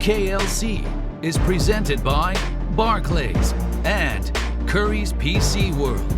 UKLC is presented by Barclays and Curry's PC World.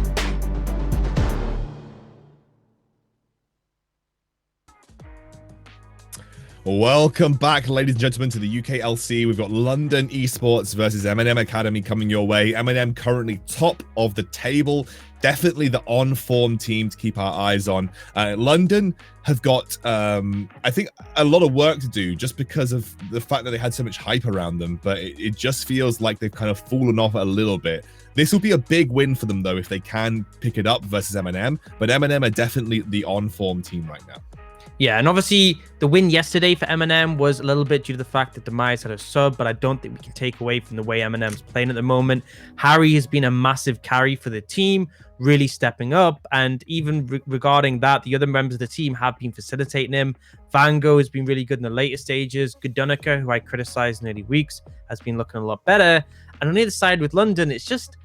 Welcome back, ladies and gentlemen, to the UKLC. We've got London Esports versus MNM Academy coming your way. MNM currently top of the table. Definitely the on-form team to keep our eyes on. London have got, I think, a lot of work to do just because of the fact that they had so much hype around them. But it just feels like they've kind of fallen off a little bit. This will be a big win for them, though, if they can pick it up versus MNM. But MNM are definitely the on-form team right now. Yeah, and obviously the win yesterday for MNM was a little bit due to the fact that Demise had a sub, but I don't think we can take away from the way MNM's playing at the moment. Harry has been a massive carry for the team, really stepping up, and even regarding that, the other members of the team have been facilitating him. Vango has been really good in the later stages. Gudonica, who I criticized in early weeks, has been looking a lot better. And on the other side with London, it's just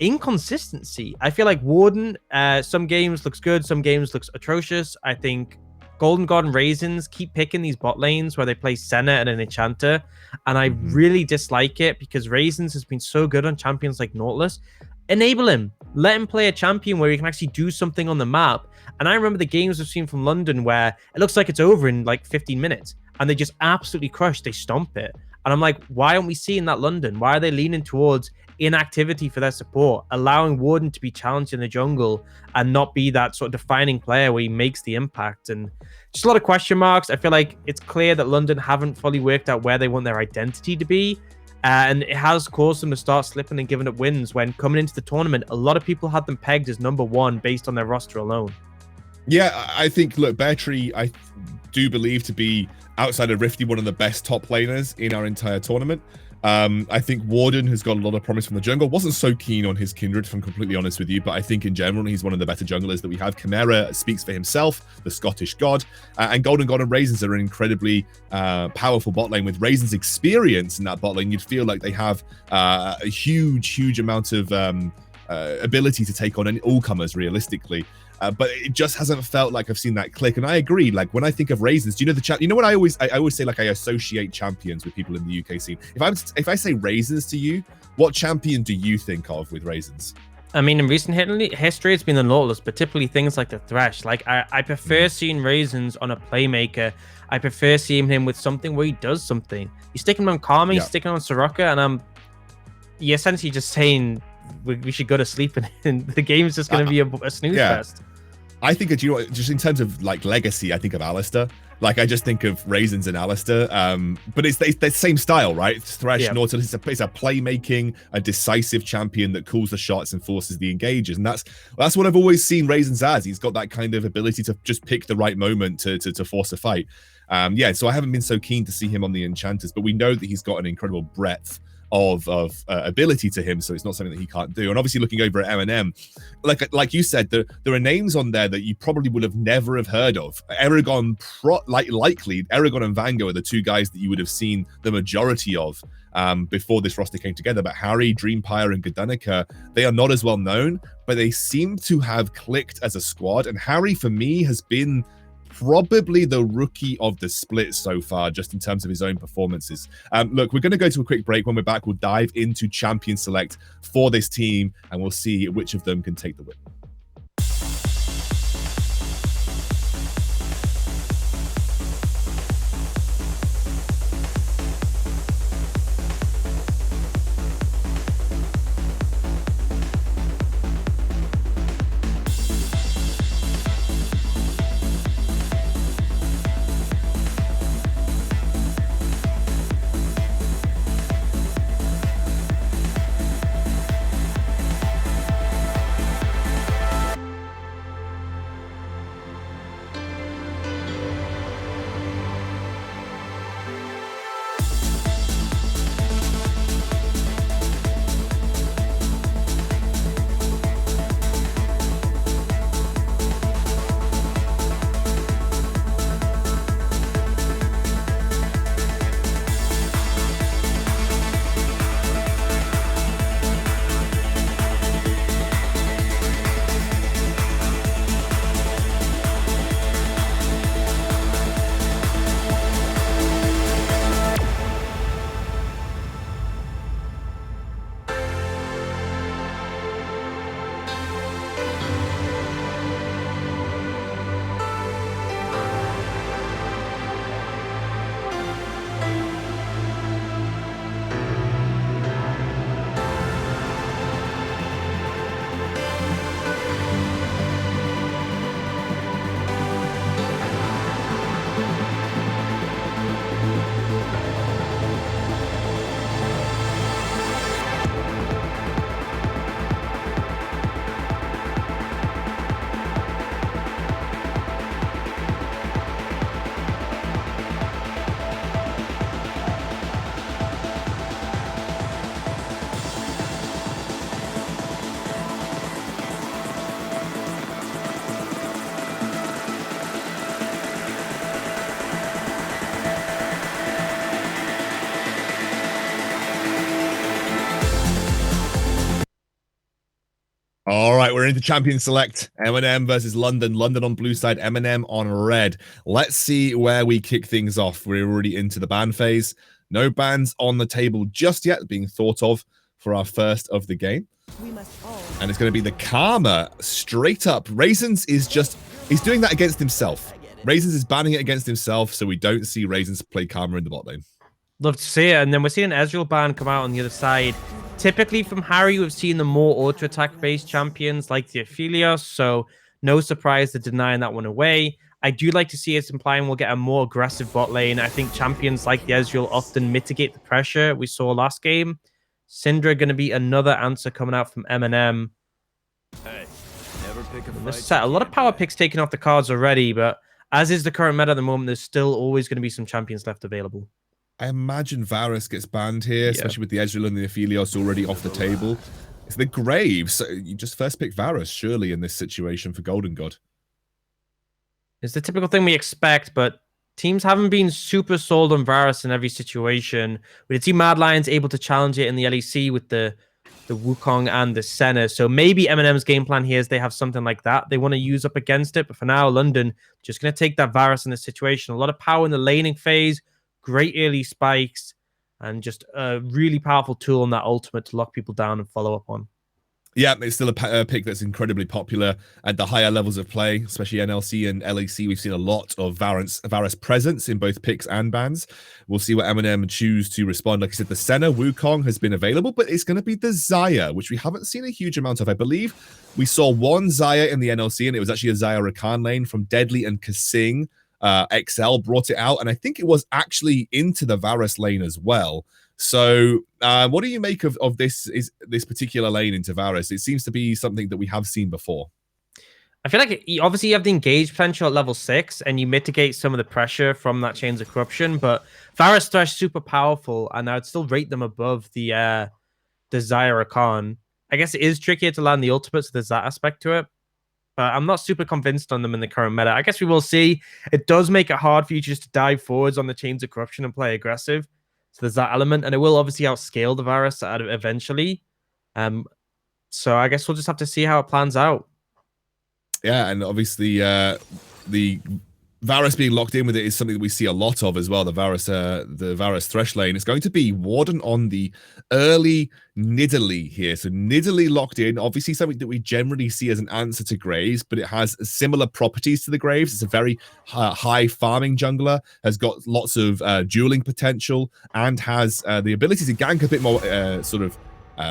inconsistency. I feel like Warden, some games looks good, some games looks atrocious. I think Golden God and Raisins keep picking these bot lanes where they play Senna and an Enchanter, and I really dislike it because Raisins has been so good on champions like Nautilus. Enable him. Let him play a champion where he can actually do something on the map. And I remember the games I've seen from London where it looks like it's over in like 15 minutes, and they just absolutely crush. They stomp it. And I'm like, why aren't we seeing that London? Why are they leaning towards inactivity for their support, allowing Warden to be challenged in the jungle and not be that sort of defining player where he makes the impact? And just a lot of question marks. I feel like it's clear that London haven't fully worked out where they want their identity to be, and it has caused them to start slipping and giving up wins when coming into the tournament. A lot of people had them pegged as #1 based on their roster alone. Yeah, I think, look, Beartree, I do believe to be, outside of Rifty, one of the best top laners in our entire tournament. I think Warden has got a lot of promise from the jungle. Wasn't so keen on his Kindred, if I'm completely honest with you, but I think in general, he's one of the better junglers that we have. Chimera speaks for himself, the Scottish god, and Golden God and Raisins are an incredibly powerful bot lane. With Raisins' experience in that bot lane, you'd feel like they have a huge amount of ability to take on all comers realistically. But it just hasn't felt like I've seen that click. And I agree. Like when I think of Raisins, do you know the you know what I always say, like I associate champions with people in the UK scene. If I say Raisins to you, what champion do you think of with Raisins? I mean, in recent history, it's been the Nautilus, but typically things like the Thresh. Like I prefer seeing Raisins on a playmaker. I prefer seeing him with something where he does something. You stick him on Karma, you stick him on Soraka, and you're essentially just saying we should go to sleep and the game's just going to be a snooze fest. I think that, you know, just in terms of like legacy, I think of Alistair. Like I just think of Raisins and Alistair. But it's the same style, right? Thresh, Nautilus, it's a playmaking, a decisive champion that calls the shots and forces the engages. And that's what I've always seen Raisins as. He's got that kind of ability to just pick the right moment to force a fight. So I haven't been so keen to see him on the Enchanters, but we know that he's got an incredible breadth of ability to him, so it's not something that he can't do. And obviously looking over at MNM, like you said, there are names on there that you probably would have never have heard of. Aragon, likely Aragon and Vango are the two guys that you would have seen the majority of before this roster came together. But Harry, Dreampire, and Gudonica, they are not as well known, but they seem to have clicked as a squad. And Harry, for me, has been probably the rookie of the split so far, just in terms of his own performances. Look, we're going to go to a quick break. When we're back, we'll dive into champion select for this team, and we'll see which of them can take the win. All right, we're into Champion Select. MNM versus London. London on blue side, MNM on red. Let's see where we kick things off. We're already into the ban phase. No bans on the table just yet being thought of for our first of the game. And it's going to be the Karma straight up. Raisins is just, he's doing that against himself. Raisins is banning it against himself, so we don't see Raisins play Karma in the bot lane. Love to see it. And then we're seeing Ezreal ban come out on the other side. Typically from Harry, we've seen the more auto-attack based champions like the Aphelios, so no surprise they're denying that one away. I do like to see it implying we'll get a more aggressive bot lane. I think champions like the Ezreal often mitigate the pressure we saw last game. Syndra going to be another answer coming out from MNM. Hey, never pick a This set, a lot of power picks taken off the cards already, but as is the current meta at the moment, there's still always going to be some champions left available. I imagine Varus gets banned here, especially with the Ezreal and the Aphelios already off the table. It's the Graves. So you just first pick Varus, surely, in this situation for Golden God. It's the typical thing we expect, but teams haven't been super sold on Varus in every situation. We did see Mad Lions able to challenge it in the LEC with the Wukong and the Senna. So maybe MNM's game plan here is they have something like that they want to use up against it. But for now, London just going to take that Varus in this situation. A lot of power in the laning phase. Great early spikes, and just a really powerful tool in that ultimate to lock people down and follow up on. Yeah, it's still a pick that's incredibly popular at the higher levels of play, especially NLC and LEC. We've seen a lot of Varus presence in both picks and bans. We'll see what MNM choose to respond. Like I said, the Senna Wukong has been available, but it's going to be the Xayah, which we haven't seen a huge amount of. I believe we saw one Xayah in the NLC, and it was actually a Xayah Rakan lane from Deadly and Kasing. XL brought it out, and I think it was actually into the Varus lane as well. So what do you make of this particular lane into Varus? It seems to be something that we have seen before. I feel like obviously you have the engage potential at level 6 and you mitigate some of the pressure from that Chains of Corruption, but Varus Thresh super powerful, and I'd still rate them above the Xayah Rakan. I guess it is trickier to land the ultimate, so there's that aspect to it. But I'm not super convinced on them in the current meta. I guess we will see. It does make it hard for you just to dive forwards on the Chains of Corruption and play aggressive. So there's that element. And it will obviously outscale the Varus eventually. So I guess we'll just have to see how it plans out. Yeah, and obviously the Varus being locked in with it is something that we see a lot of as well. The Varus Thresh lane is going to be Warden on the early Nidalee here. So Nidalee locked in, obviously something that we generally see as an answer to Graves, but it has similar properties to the Graves. It's a very high farming jungler, has got lots of dueling potential, and has the ability to gank a bit more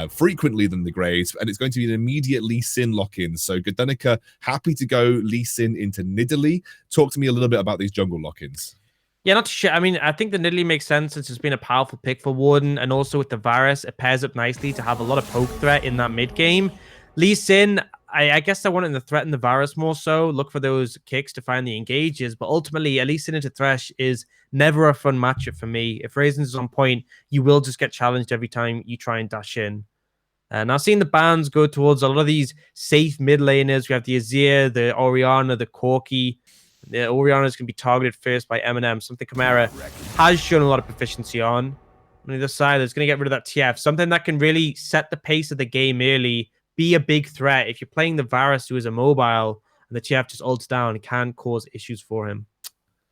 frequently than the Graves, and it's going to be an immediate Lee Sin lock-in. So Godunica happy to go Lee Sin into Nidalee. Talk to me a little bit about these jungle lock-ins. Yeah, not shit. I mean, I think the Nidalee makes sense since it's been a powerful pick for Warden, and also with the Varus, it pairs up nicely to have a lot of poke threat in that mid game. Lee Sin, I guess I wanted to threaten the Varus more so, look for those kicks to find the engages, but ultimately, Lee Sin into Thresh is never a fun matchup for me. If Raisins is on point, you will just get challenged every time you try and dash in. And I've seen the bans go towards a lot of these safe mid laners. We have the Azir, the Orianna, the Corki. The Orianna is going to be targeted first by MNM, something Chimera has shown a lot of proficiency on. On the other side, it's going to get rid of that TF, something that can really set the pace of the game early, be a big threat. If you're playing the Varus, who is a mobile, and the TF just ults down, it can cause issues for him.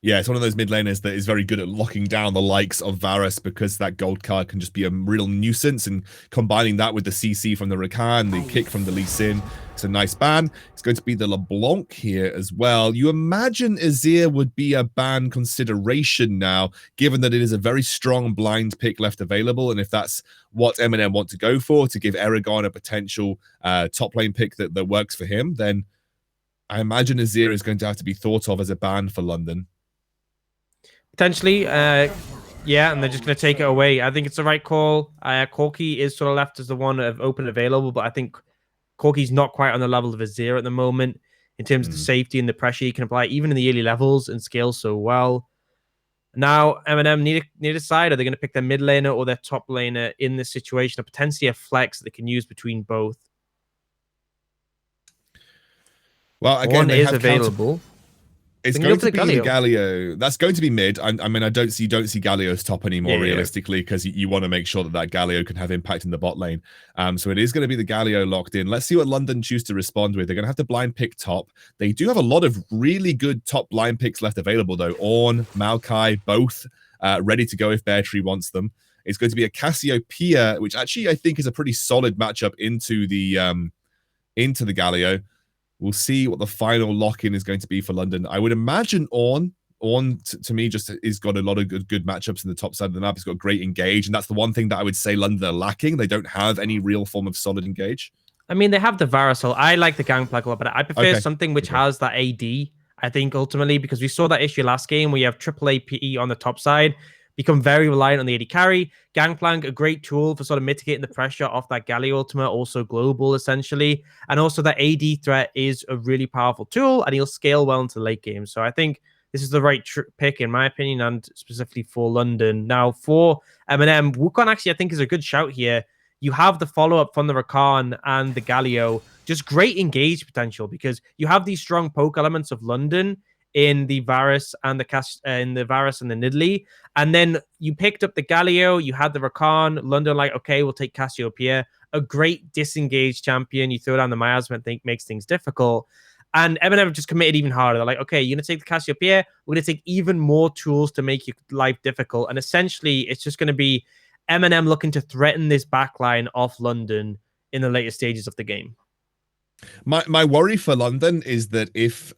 Yeah, it's one of those mid laners that is very good at locking down the likes of Varus, because that gold card can just be a real nuisance, and combining that with the CC from the Rakan, the kick from the Lee Sin, it's a nice ban. It's going to be the LeBlanc here as well. You imagine Azir would be a ban consideration now, given that it is a very strong blind pick left available, and if that's what MNM want to go for, to give Eragon a potential top lane pick that works for him, then I imagine Azir is going to have to be thought of as a ban for London. Potentially, yeah, and they're just going to take it away. I think it's the right call. Corki is sort of left as the one of open available, but I think Corki's not quite on the level of Azir at the moment in terms of the safety and the pressure he can apply, even in the early levels, and scales so well. Now, MNM need a side. Are they going to pick their mid laner or their top laner in this situation, or potentially a flex that they can use between both? Well, again, one is available. It's going to be the Galio. That's going to be mid. I mean, I don't see Galio's top anymore realistically, because you want to make sure that Galio can have impact in the bot lane. So it is going to be the Galio locked in. Let's see what London choose to respond with. They're going to have to blind pick top. They do have a lot of really good top blind picks left available though. Ornn, Maokai, both ready to go if Bear Tree wants them. It's going to be a Cassiopeia, which actually I think is a pretty solid matchup into the Galio. We'll see what the final lock-in is going to be for London. I would imagine Ornn to me just has got a lot of good matchups in the top side of the map. It's got great engage, and that's the one thing that I would say London are lacking. They don't have any real form of solid engage. I mean, they have the Varus, so I like the Gangplank a lot, but I prefer something which has that AD, I think, ultimately, because we saw that issue last game where you have triple APE on the top side, become very reliant on the AD carry. Gangplank, a great tool for sort of mitigating the pressure off that Galio ultimate, also global essentially. And also that AD threat is a really powerful tool, and he'll scale well into the late game. So I think this is the right pick in my opinion, and specifically for London. Now for MNM, Wukong actually I think is a good shout here. You have the follow-up from the Rakan and the Galio, just great engage potential, because you have these strong poke elements of London in the Varus and the Nidalee, and then you picked up the Galio, you had the Rakan. London like, okay, we'll take Cassiopeia, a great disengaged champion. You throw down the miasma, I think makes things difficult. And MNM just committed even harder. They're like, okay, you're gonna take the Cassiopeia, we're gonna take even more tools to make your life difficult. And essentially it's just gonna be MNM looking to threaten this backline of London in the later stages of the game. My worry for London is that if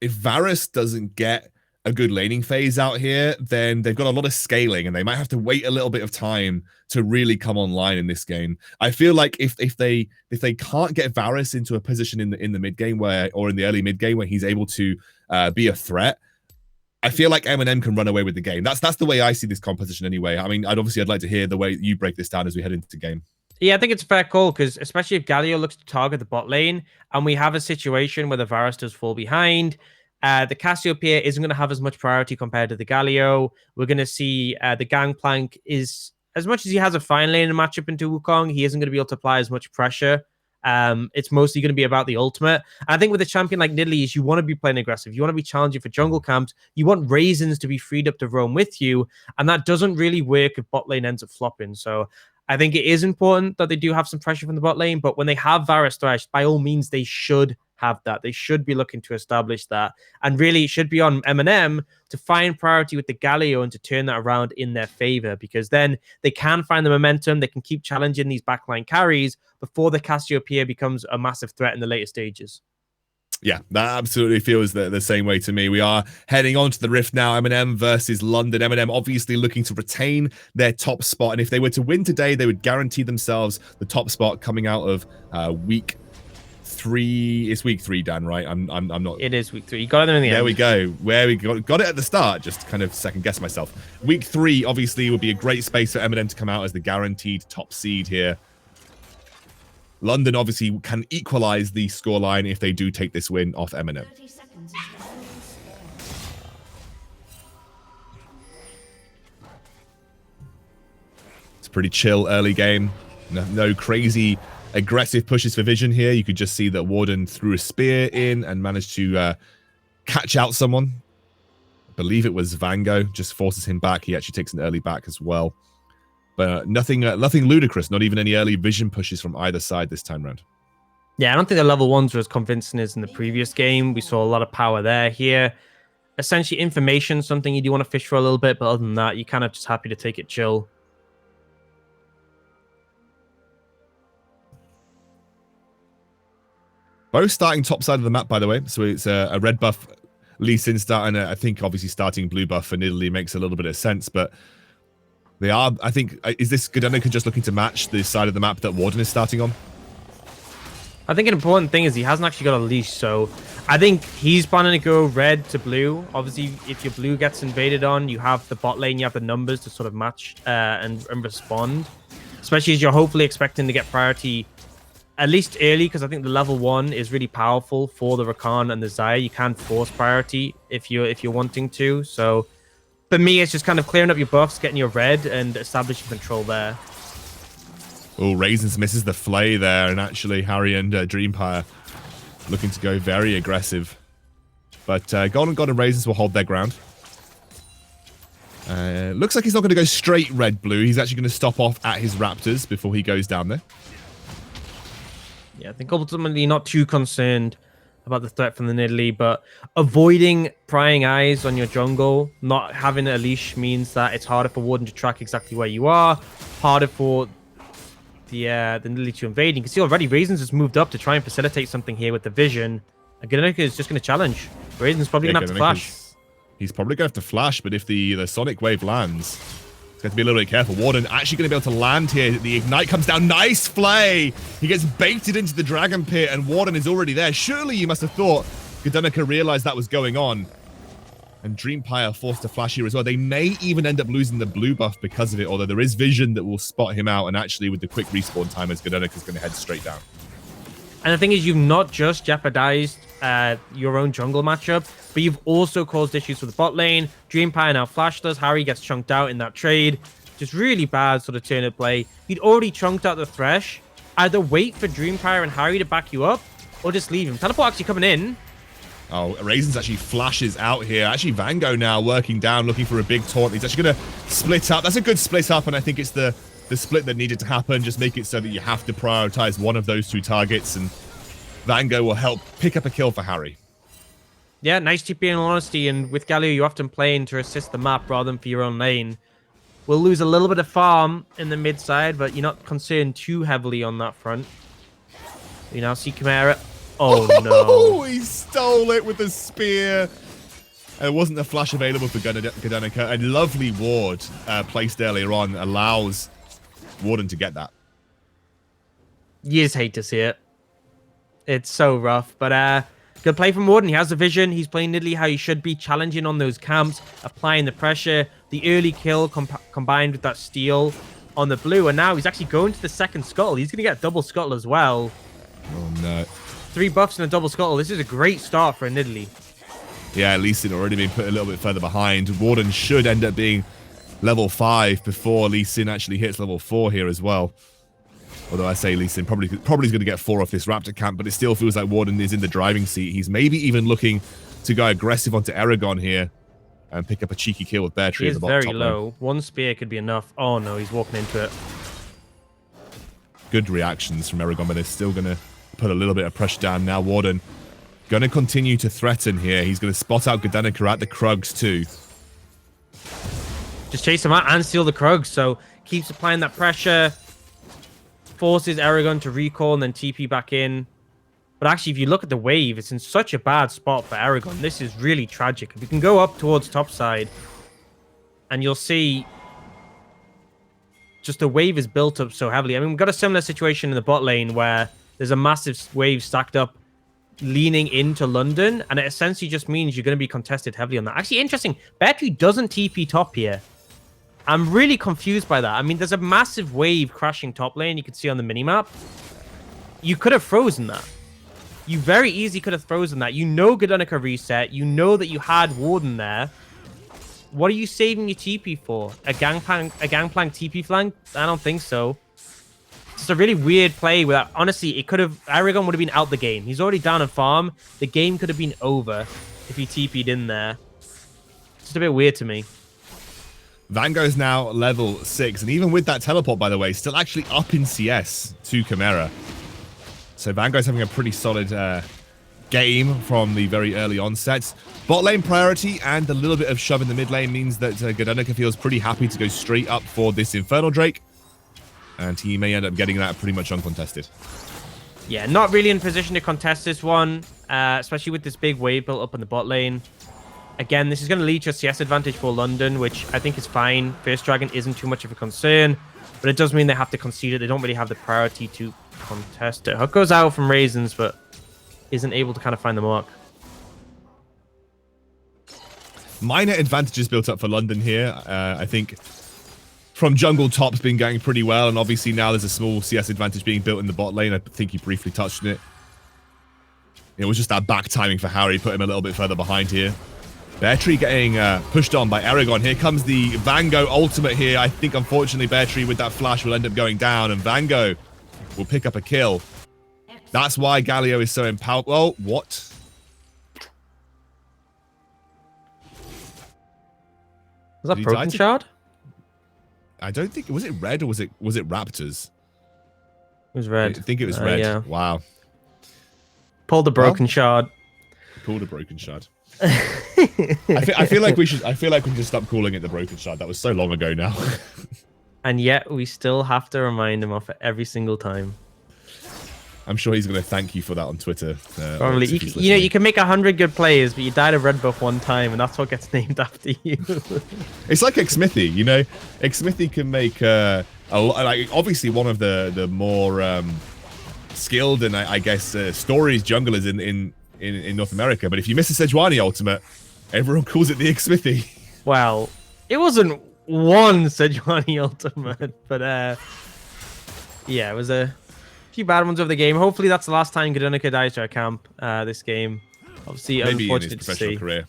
Varus doesn't get a good laning phase out here, then they've got a lot of scaling, and they might have to wait a little bit of time to really come online in this game. I feel like if they can't get Varus into a position in the mid game or in the early mid game where he's able to be a threat, I feel like MNM can run away with the game. That's the way I see this composition anyway. I mean, I'd like to hear the way you break this down as we head into the game. Yeah, I think it's a fair call, because especially if Galio looks to target the bot lane and we have a situation where the Varus does fall behind, the Cassiopeia isn't going to have as much priority compared to the Galio. We're going to see the Gangplank is, as much as he has a fine lane matchup into Wukong, he isn't going to be able to apply as much pressure. It's mostly going to be about the ultimate. And I think with a champion like Nidalee, you want to be playing aggressive. You want to be challenging for jungle camps. You want Raisins to be freed up to roam with you. And that doesn't really work if bot lane ends up flopping. So I think it is important that they do have some pressure from the bot lane, but when they have Varus Thresh, by all means, they should have that. They should be looking to establish that. And really, it should be on MNM to find priority with the Galio and to turn that around in their favor, because then they can find the momentum. They can keep challenging these backline carries before the Cassiopeia becomes a massive threat in the later stages. Yeah, that absolutely feels the same way to me. We are heading on to the Rift now. MNM versus London. MNM obviously looking to retain their top spot. And if they were to win today, they would guarantee themselves the top spot coming out of week 3. It's week 3, Dan, right? I'm not. It is week 3. You got it in the end. There we go. Where we got it at the start. Just kind of second guess myself. Week 3 obviously would be a great space for MNM to come out as the guaranteed top seed here. London obviously can equalize the scoreline if they do take this win off MNM. It's a pretty chill early game. No crazy aggressive pushes for Vision here. You could just see that Warden threw a spear in and managed to catch out someone. I believe it was Vango. Just forces him back. He actually takes an early back as well. But nothing ludicrous, not even any early Vision pushes from either side this time round. Yeah, I don't think the level 1s were as convincing as in the previous game. We saw a lot of power there. Here, essentially information, something you do want to fish for a little bit, but other than that, you're kind of just happy to take it chill. Both starting top side of the map, by the way. So it's a red buff Lee Sin start, and I think obviously starting blue buff for Nidalee makes a little bit of sense, but they are, I think, is this Gdanika just looking to match the side of the map that Warden is starting on? I think an important thing is he hasn't actually got a leash, so I think he's planning to go red to blue. Obviously, if your blue gets invaded on, you have the bot lane, you have the numbers to sort of match and respond. Especially as you're hopefully expecting to get priority at least early, because I think the level 1 is really powerful for the Rakan and the Xayah. You can force priority if you're wanting to, so for me, it's just kind of clearing up your buffs, getting your red, and establishing control there. Oh, Raisins misses the flay there, and actually Harry and Dreampire looking to go very aggressive. But Golden God and Raisins will hold their ground. Looks like he's not going to go straight red-blue. He's actually going to stop off at his Raptors before he goes down there. Yeah, I think ultimately not too concerned about the threat from the Nidalee, but avoiding prying eyes on your jungle, not having a leash means that it's harder for Warden to track exactly where you are, harder for the Nidalee to invade. You can see already Raisins has moved up to try and facilitate something here with the vision. And Gadanika is just going to challenge. Raisins probably going to have to flash. He's probably going to have to flash, but if the Sonic Wave lands, he's going to be a little bit careful. Warden actually going to be able to land here. The Ignite comes down. Nice flay! He gets baited into the Dragon Pit, and Warden is already there. Surely you must have thought Gadanika realized that was going on. And Dreampire forced to flash here as well. They may even end up losing the blue buff because of it, although there is vision that will spot him out, and actually with the quick respawn timers, Gadanika's going to head straight down. And the thing is, you've not just jeopardized your own jungle matchup, but you've also caused issues with the bot lane. Dreampire now flashed us. Harry gets chunked out in that trade. Just really bad sort of turn of play. You'd already chunked out the Thresh. Either wait for Dreampire and Harry to back you up, or just leave him. Teleport actually coming in. Oh, Raisins actually flashes out here. Actually, Vango now working down, looking for a big taunt. He's actually going to split up. That's a good split up, and I think it's the split that needed to happen. Just make it so that you have to prioritize one of those two targets, and Vango will help pick up a kill for Harry. Yeah, nice TP in all honesty, and with Galio, you often playing to assist the map rather than for your own lane. We'll lose a little bit of farm in the mid side, but you're not concerned too heavily on that front. You now see Chimera. Oh, no. He stole it with the spear. There wasn't a flash available for Gadanika. A lovely ward placed earlier on allows Warden to get that. You just hate to see it. It's so rough, but good play from Warden. He has the vision. He's playing Nidalee how he should be, challenging on those camps, applying the pressure. The early kill combined with that steal on the blue, and now he's actually going to the second scuttle. He's going to get a double scuttle as well. Oh, no. 3 buffs and a double scuttle. This is a great start for a Nidalee. Yeah, Lee Sin already been put a little bit further behind. Warden should end up being level 5 before Lee Sin actually hits level 4 here as well. Although I say Lee Sin probably is going to get 4 off this Raptor camp, but it still feels like Warden is in the driving seat. He's maybe even looking to go aggressive onto Aragon here and pick up a cheeky kill with Bear Tree at the bottom. He is very low. 1 spear could be enough. Oh no, he's walking into it. Good reactions from Aragon, but they're still going to put a little bit of pressure down. Now Warden going to continue to threaten here. He's going to spot out Gadanika at the Krugs too. Just chase him out and steal the Krugs, so keeps applying that pressure. Forces Aragon to recall and then TP back in. But actually, if you look at the wave, it's in such a bad spot for Aragon. This is really tragic. If you can go up towards top side, and you'll see just the wave is built up so heavily. I mean, we've got a similar situation in the bot lane where there's a massive wave stacked up leaning into London, and it essentially just means you're going to be contested heavily on that. Actually, interesting. Battery doesn't TP top here. I'm really confused by that. I mean, there's a massive wave crashing top lane you can see on the minimap. You could have frozen that. You very easily could have frozen that. You know Gadanika reset. You know that you had Warden there. What are you saving your TP for? A gangplank TP flank? I don't think so. It's a really weird play where, honestly, it could have... Aragon would have been out the game. He's already down in farm. The game could have been over if he TP'd in there. It's just a bit weird to me. Vango's now level 6, and even with that teleport, by the way, still actually up in CS to Chimera. So Vango's having a pretty solid game from the very early onsets. Bot lane priority and a little bit of shove in the mid lane means that Gadanika feels pretty happy to go straight up for this Infernal Drake. And he may end up getting that pretty much uncontested. Yeah, not really in position to contest this one, especially with this big wave built up in the bot lane. Again, this is going to lead to a CS advantage for London, which I think is fine. First Dragon isn't too much of a concern, but it does mean they have to concede it. They don't really have the priority to contest it. Hook goes out from Raisins, but isn't able to kind of find the mark. Minor advantages built up for London here. I think from jungle top's been going pretty well, and obviously now there's a small CS advantage being built in the bot lane. I think you briefly touched on it. It was just that back timing for Harry, put him a little bit further behind here. Bear Tree getting pushed on by Aragon. Here comes the Vango ultimate here. I think, unfortunately, Bear Tree with that flash will end up going down, and Vango will pick up a kill. That's why Galio is so empowered. Well, what? Was that Broken Shard? I don't think... Was it red or was it Raptors? It was red. I think it was red. Yeah. Wow. Pulled the Broken Shard. Pulled a Broken Shard. I feel like we should just stop calling it the Broken Shard. That was so long ago now. And yet we still have to remind him of it every single time. I'm sure he's going to thank you for that on Twitter. Probably. You know, you can make 100 good players, but you died of red buff one time, and that's what gets named after you. It's like Xmithy, you know. Xmithy can make like obviously one of the more skilled and I guess stories junglers in North America. But if you miss a Sejuani ultimate, everyone calls it the Xmithy. Well, it wasn't one Sejuani ultimate, but yeah, it was a few bad ones over the game. Hopefully that's the last time Gudanika dies to our camp this game. Obviously, maybe unfortunate in his to professional see. career.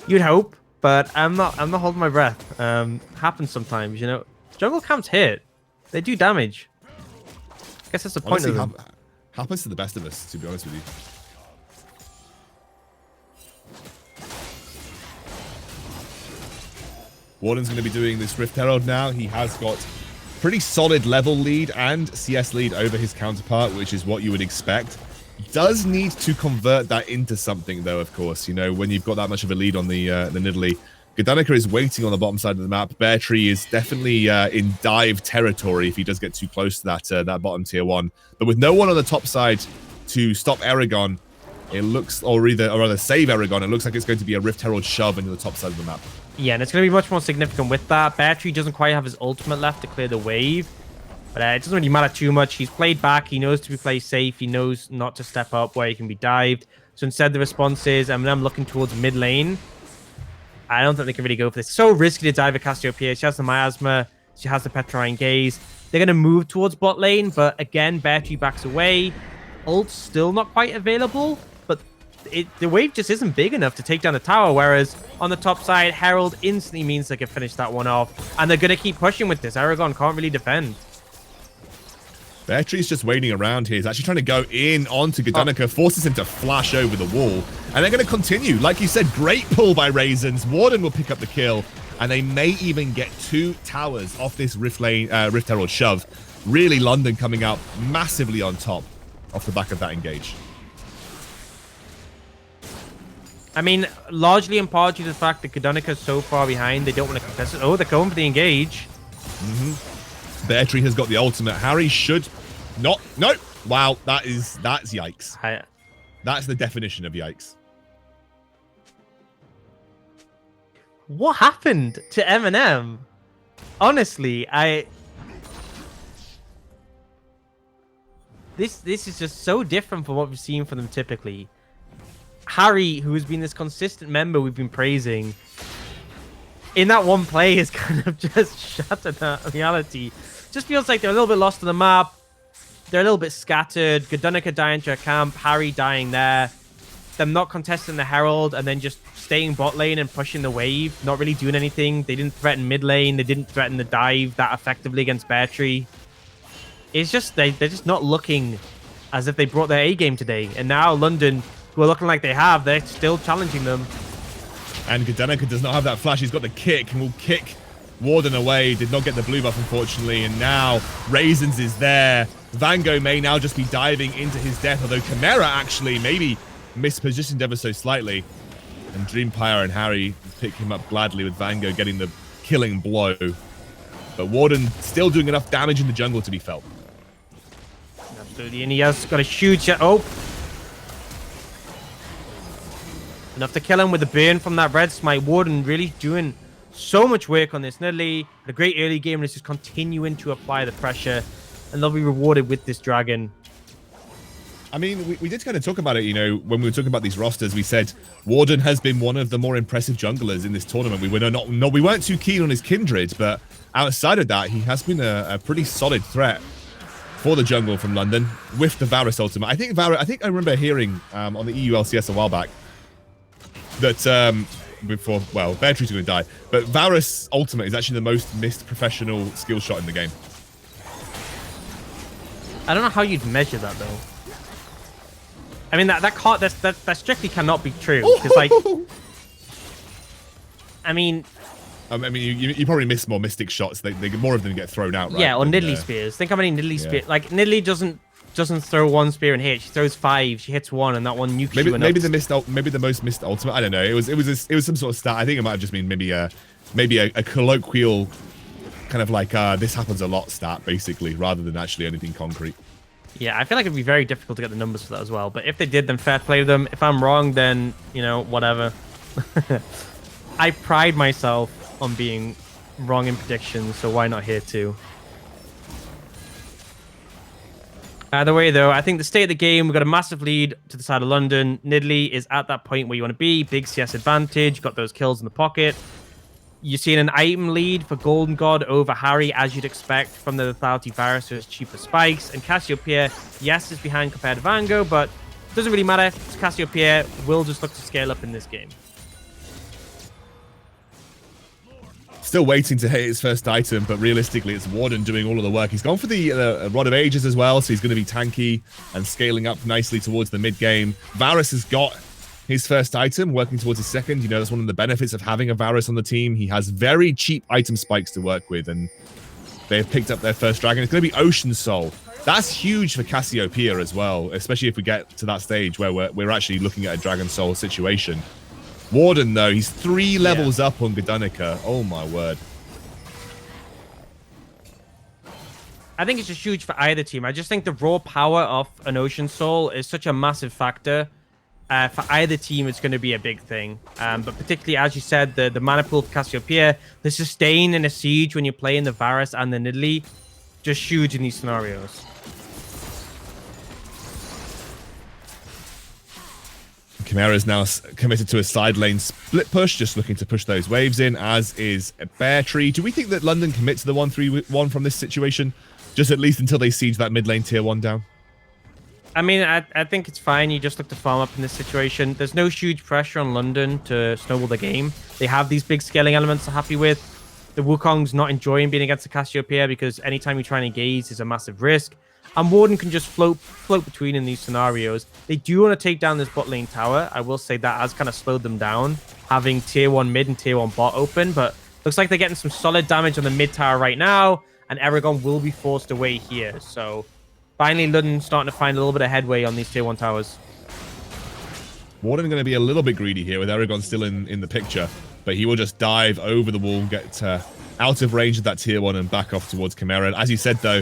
You'd hope, but I'm not holding my breath. Happens sometimes, you know. Jungle camps hit. They do damage. I guess that's the point of them. Happens to the best of us, to be honest with you. Warden's going to be doing this Rift Herald now. He has got pretty solid level lead and CS lead over his counterpart, which is what you would expect. Does need to convert that into something, though, of course. You know, when you've got that much of a lead on the Nidalee. Gudanika is waiting on the bottom side of the map. Bear Tree is definitely in dive territory if he does get too close to that bottom tier 1. But with no one on the top side to stop Aragon, it looks, or rather save Aragon, it looks like it's going to be a Rift Herald shove into the top side of the map. Yeah, and it's going to be much more significant with that. Bear Tree doesn't quite have his ultimate left to clear the wave. But it doesn't really matter too much. He's played back. He knows to play safe. He knows not to step up where he can be dived. So instead, the response is, I'm looking towards mid lane. I don't think they can really go for this. So risky to dive a Cassiopeia. She has the Miasma. She has the Petrine Gaze. They're going to move towards bot lane. But again, Bear Tree backs away. Ult's still not quite available. But the wave just isn't big enough to take down the tower. Whereas on the top side, Herald instantly means they can finish that one off. And they're going to keep pushing with this. Aragon can't really defend. Bear Tree's just waiting around here. He's actually trying to go in onto Gudanika, forces him to flash over the wall. And they're going to continue. Like you said, great pull by Raisins. Warden will pick up the kill. And they may even get 2 towers off this Rift Herald shove. Really, London coming out massively on top off the back of that engage. I mean, largely in part due to the fact that Gudanika is so far behind, they don't want to contest it. Oh, they're going for the engage. Bear Tree has got the ultimate. Harry should not. No. Wow, that's yikes. That's the definition of yikes. What happened to MNM? Honestly, this is just so different from what we've seen from them typically. Harry, who has been this consistent member we've been praising, in that one play has kind of just shattered that reality. Just feels like they're a little bit lost on the map. They're a little bit scattered. Gudanika dying to a camp. Harry dying there. Them not contesting the Herald and then just staying bot lane and pushing the wave. Not really doing anything. They didn't threaten mid lane. They didn't threaten the dive that effectively against Bear Tree. It's just, they're just not looking as if they brought their A game today. And now London, who are looking like they have, they're still challenging them. And Gudanika does not have that flash. He's got the kick and will kick Warden away. Did not get the blue buff, unfortunately. And now Raisins is there. Vango may now just be diving into his death, although Chimera actually maybe mispositioned ever so slightly. And Dreampire and Harry pick him up gladly with Vango getting the killing blow. But Warden still doing enough damage in the jungle to be felt. Absolutely, and he has got a huge... Oh! Enough to kill him with the burn from that red smite. Warden really doing so much work on this. Nidalee, a great early game, and it's just continuing to apply the pressure. And they'll be rewarded with this dragon. I mean, we did kind of talk about it, you know, when we were talking about these rosters. We said Warden has been one of the more impressive junglers in this tournament. We weren't too keen on his Kindred, but outside of that, he has been a pretty solid threat for the jungle from London with the Varus ultimate. I think I remember hearing on the EULCS a while back that before, well, Bear Tree's going to die, but Varus ultimate is actually the most missed professional skill shot in the game. I don't know how you'd measure that though. I mean, that strictly cannot be true. Because, like, I mean, I mean, you probably miss more Mystic shots. They more of them get thrown out, right? Yeah, or Nidalee spears. Think how many Nidalee spears. Like, Nidalee doesn't throw one spear and hit. She throws 5. She hits 1, and that one nukes you. Maybe the most missed ultimate. I don't know. It was some sort of stat. I think it might have just been maybe a colloquial kind of like this happens a lot stat, basically, rather than actually anything concrete. Yeah, I feel like it'd be very difficult to get the numbers for that as well. But if they did, then fair play to them. If I'm wrong, then, whatever. I pride myself on being wrong in predictions, so why not here too? Either way, though, I think the state of the game, we've got a massive lead to the side of London. Nidalee is at that point where you want to be. Big CS advantage. Got those kills in the pocket. You're seeing an item lead for Golden God over Harry, as you'd expect from the lethality virus, so it's cheaper spikes. And Cassiopeia, yes, is behind compared to Vango, but it doesn't really matter. Cassiopeia will just look to scale up in this game. Still waiting to hit his first item, but realistically, it's Warden doing all of the work. He's gone for the Rod of Ages as well, so he's going to be tanky and scaling up nicely towards the mid game. Varus has got his first item, working towards his second. That's one of the benefits of having a Varus on the team. He has very cheap item spikes to work with, and they've picked up their first dragon. It's going to be Ocean Soul. That's huge for Cassiopeia as well, especially if we get to that stage where we're actually looking at a Dragon Soul situation. Warden, though, he's 3 levels up on Gdanica. Oh, my word. I think it's just huge for either team. I just think the raw power of an Ocean Soul is such a massive factor. For either team, it's going to be a big thing. But particularly, as you said, the mana pool for Cassiopeia, the sustain in a siege when you're playing the Varus and the Nidalee, just huge in these scenarios. Chimera is now committed to a side lane split push, just looking to push those waves in, as is Bear Tree. Do we think that London commit to the 1-3-1 from this situation? Just at least until they siege that mid lane tier 1 down? I mean, I think it's fine. You just look to farm up in this situation. There's no huge pressure on London to snowball the game. They have these big scaling elements they're happy with. The Wukong's not enjoying being against the Cassiopeia because anytime you try and engage is a massive risk. And Warden can just float between in these scenarios. They do want to take down this bot lane tower. I will say that has kind of slowed them down, having tier 1 mid and tier 1 bot open. But looks like they're getting some solid damage on the mid tower right now. And Aragon will be forced away here. So finally, London starting to find a little bit of headway on these tier 1 towers. Warden going to be a little bit greedy here with Aragon still in the picture. But he will just dive over the wall, get out of range of that tier 1 and back off towards Chimera. And as you said, though,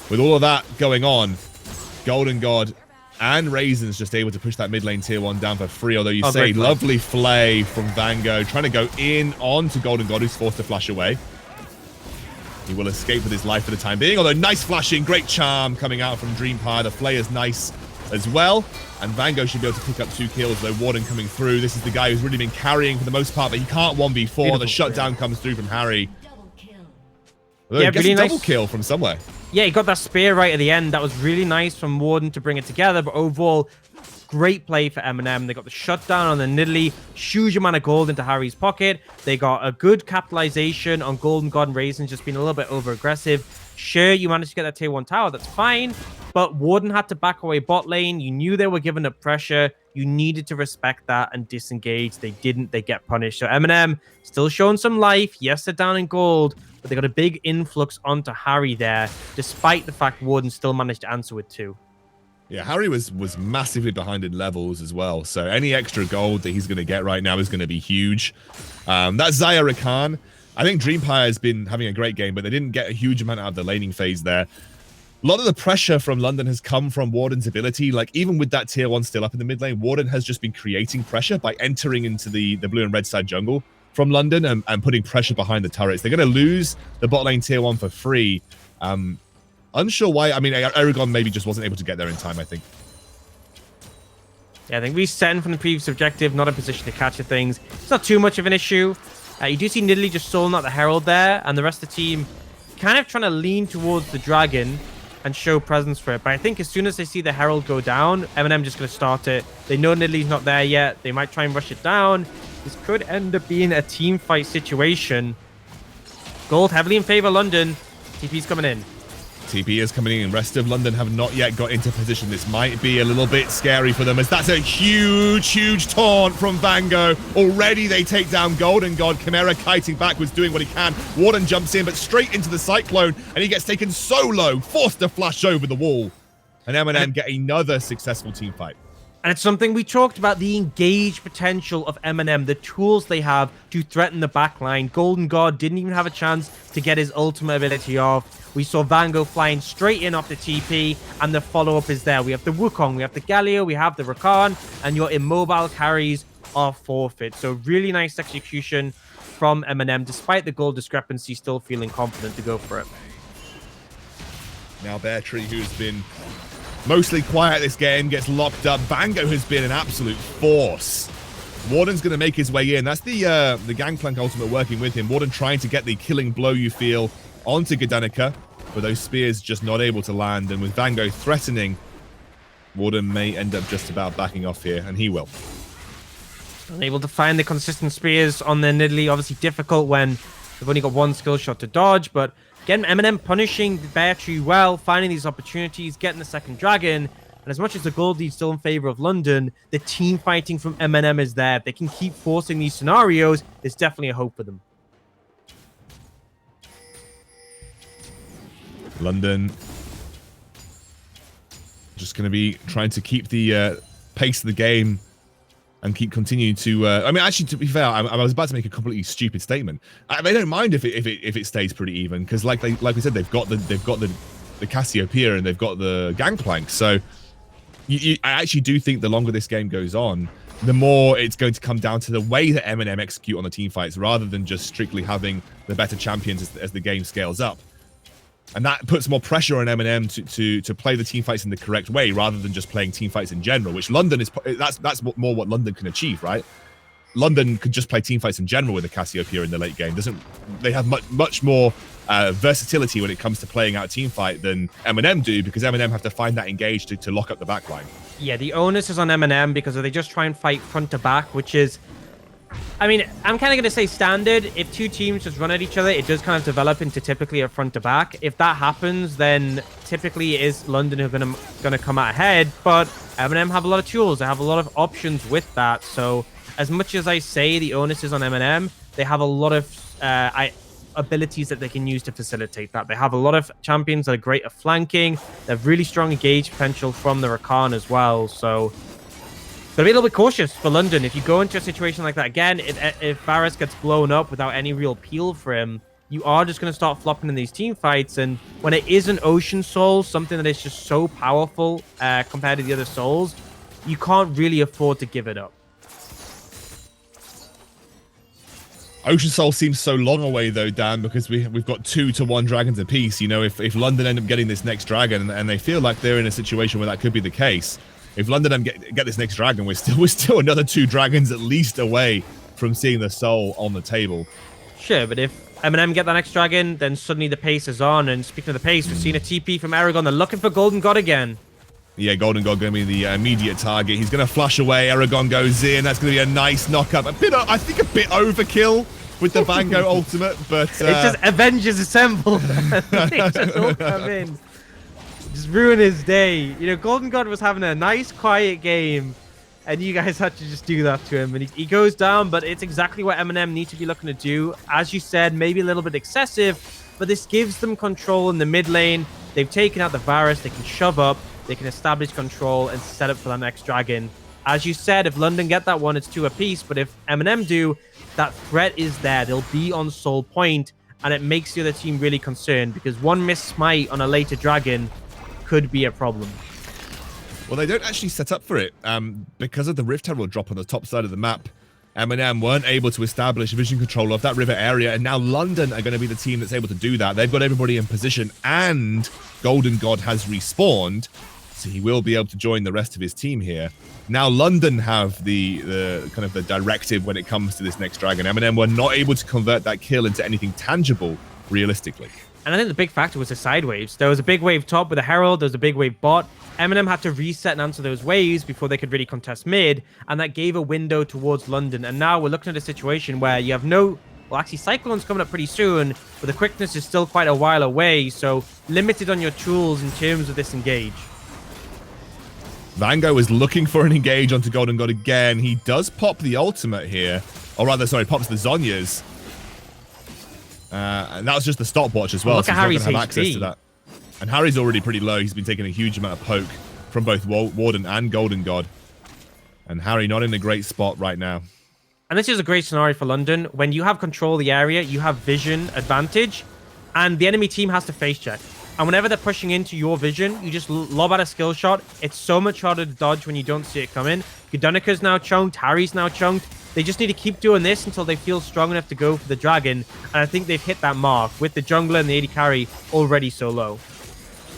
with all of that going on, Golden God and Raisins just able to push that mid lane tier 1 down for free. Although you say lovely flay from Vango, trying to go in onto Golden God, who's forced to flash away. He will escape with his life for the time being. Although nice flashing, great charm coming out from Dreampire. The flay is nice as well. And Vango should be able to pick up 2 kills, though Warden coming through. This is the guy who's really been carrying for the most part, but he can't 1v4. Beautiful. The shutdown comes through from Harry. Yeah, really nice. Double kill from somewhere. Yeah, he got that spear right at the end. That was really nice from Warden to bring it together. But overall, great play for MNM. They got the shutdown on the Nidalee. Huge amount of gold into Harry's pocket. They got a good capitalization on Golden God and Raisins just being a little bit over-aggressive. Sure, you managed to get that tier 1 tower. That's fine. But Warden had to back away bot lane. You knew they were giving up pressure. You needed to respect that and disengage. They didn't. They get punished. So MNM still showing some life. Yes, they're down in gold. But they got a big influx onto Harry there, despite the fact Warden still managed to answer with 2. Yeah, Harry was massively behind in levels as well. So any extra gold that he's going to get right now is going to be huge. That's Zaya Rakan. I think Dreampire has been having a great game, but they didn't get a huge amount out of the laning phase there. A lot of the pressure from London has come from Warden's ability. Like, even with that tier 1 still up in the mid lane, Warden has just been creating pressure by entering into the blue and red side jungle from London and putting pressure behind the turrets. They're going to lose the bot lane tier 1 for free. Unsure why. I mean, Aragon maybe just wasn't able to get there in time, I think. Yeah, I think resetting from the previous objective, not in position to catch things. It's not too much of an issue. You do see Nidalee just soloing out the Herald there, and the rest of the team kind of trying to lean towards the Dragon and show presence for it. But I think as soon as they see the Herald go down, MNM just going to start it. They know Nidalee's not there yet. They might try and rush it down. This could end up being a team fight situation. Gold heavily in favor of London. TP's coming in. TP is coming in. Rest of London have not yet got into position. This might be a little bit scary for them, as that's a huge taunt from Vango. Already they take down Golden God. Chimera kiting backwards, doing what he can. Warden jumps in, but straight into the Cyclone, and he gets taken so low, forced to flash over the wall. And MNM get another successful team fight. And it's something we talked about, the engaged potential of MNM, the tools they have to threaten the backline. Golden God didn't even have a chance to get his ultimate ability off. We saw Vango flying straight in off the TP, and the follow-up is there. We have the Wukong, we have the Galio, we have the Rakan, and your immobile carries are forfeit. So really nice execution from MNM, despite the goal discrepancy, still feeling confident to go for it. Now Bear Tree, who's been mostly quiet this game, gets locked up. Vango has been an absolute force. Warden's going to make his way in. That's the Gangplank ultimate working with him. Warden trying to get the killing blow, you feel, onto Gdanica, but those spears just not able to land. And with Vango threatening, Warden may end up just about backing off here, and he will. Unable to find the consistent spears on their Nidalee. Obviously difficult when they've only got one skill shot to dodge, but again, MNM punishing the Bear Tree well, finding these opportunities, getting the second dragon. And as much as the gold lead's still in favor of London, the team fighting from MNM is there. If they can keep forcing these scenarios, there's definitely a hope for them. London just going to be trying to keep the pace of the game and keep continuing to. I mean, actually, to be fair, I was about to make a completely stupid statement. They don't mind if it stays pretty even, because like we said, they've got the Cassiopeia and they've got the Gangplank. So I actually do think the longer this game goes on, the more it's going to come down to the way that MNM execute on the team fights, rather than just strictly having the better champions as the game scales up. And that puts more pressure on MNM to play the team fights in the correct way, rather than just playing team fights in general, which London is, that's more what London can achieve, right? London could just play team fights in general with the Cassiopeia in the late game. They have much more versatility when it comes to playing out a team fight than MNM do, because MNM have to find that engage to lock up the backline. Yeah, the onus is on MNM because they just try and fight front to back, which is, I mean, I'm kind of going to say standard. If two teams just run at each other, it does kind of develop into typically a front to back. If that happens, then typically it is London who are going to come out ahead. But MNM have a lot of tools. They have a lot of options with that. So as much as I say the onus is on MNM, they have a lot of abilities that they can use to facilitate that. They have a lot of champions that are great at flanking. They have really strong engage potential from the Rakan as well. So but be a little bit cautious for London. If you go into a situation like that again, if Varus gets blown up without any real peel for him, you are just going to start flopping in these team fights. And when it is an Ocean Soul, something that is just so powerful compared to the other souls, you can't really afford to give it up. Ocean Soul seems so long away though, Dan, because we've got 2 to 1 dragons apiece. You know, if London end up getting this next dragon, and they feel like they're in a situation where that could be the case, if London get this next dragon, we're still another 2 dragons at least away from seeing the soul on the table. Sure, but if MNM get that next dragon, then suddenly the pace is on. And speaking of the pace, we've seen a TP from Aragon. They're looking for Golden God again. Yeah, Golden God going to be the immediate target. He's going to flash away. Aragon goes in. That's going to be a nice knock-up. I think a bit overkill with the Vango ultimate, but it's just Avengers assemble. They just all come in. Just ruin his day. You know, Golden God was having a nice, quiet game, and you guys had to just do that to him. And he goes down, but it's exactly what MNM need to be looking to do. As you said, maybe a little bit excessive, but this gives them control in the mid lane. They've taken out the Varus. They can shove up. They can establish control and set up for that next dragon. As you said, if London get that one, it's 2 apiece. But if MNM do, that threat is there. They'll be on soul point, and it makes the other team really concerned, because one missed smite on a later dragon could be a problem. Well, they don't actually set up for it because of the Rift Herald drop on the top side of the map. MNM weren't able to establish vision control of that river area, and now London are going to be the team that's able to do that. They've got everybody in position, and Golden God has respawned, so he will be able to join the rest of his team here. Now London have the kind of the directive when it comes to this next dragon. MNM were not able to convert that kill into anything tangible realistically. And I think the big factor was the side waves. There was a big wave top with a Herald. There was a big wave bot. MNM had to reset and answer those waves before they could really contest mid. And that gave a window towards London. And now we're looking at a situation where you have no Well, actually, Cyclone's coming up pretty soon, but the quickness is still quite a while away, so limited on your tools in terms of this engage. Vango is looking for an engage onto Golden God again. He does pop the ultimate here. Or rather, sorry, pops the Zhonya's. And that was just the stopwatch as well. Look so at he's not Harry's going to have access to HP. that. And Harry's already pretty low. He's been taking a huge amount of poke from both Warden and Golden God. And Harry not in a great spot right now. And this is a great scenario for London. When you have control of the area, you have vision advantage, and the enemy team has to face check. And whenever they're pushing into your vision, you just lob out a skill shot. It's so much harder to dodge when you don't see it coming. Gudunika's now chunked. Harry's now chunked. They just need to keep doing this until they feel strong enough to go for the dragon. And I think they've hit that mark with the jungler and the AD carry already so low.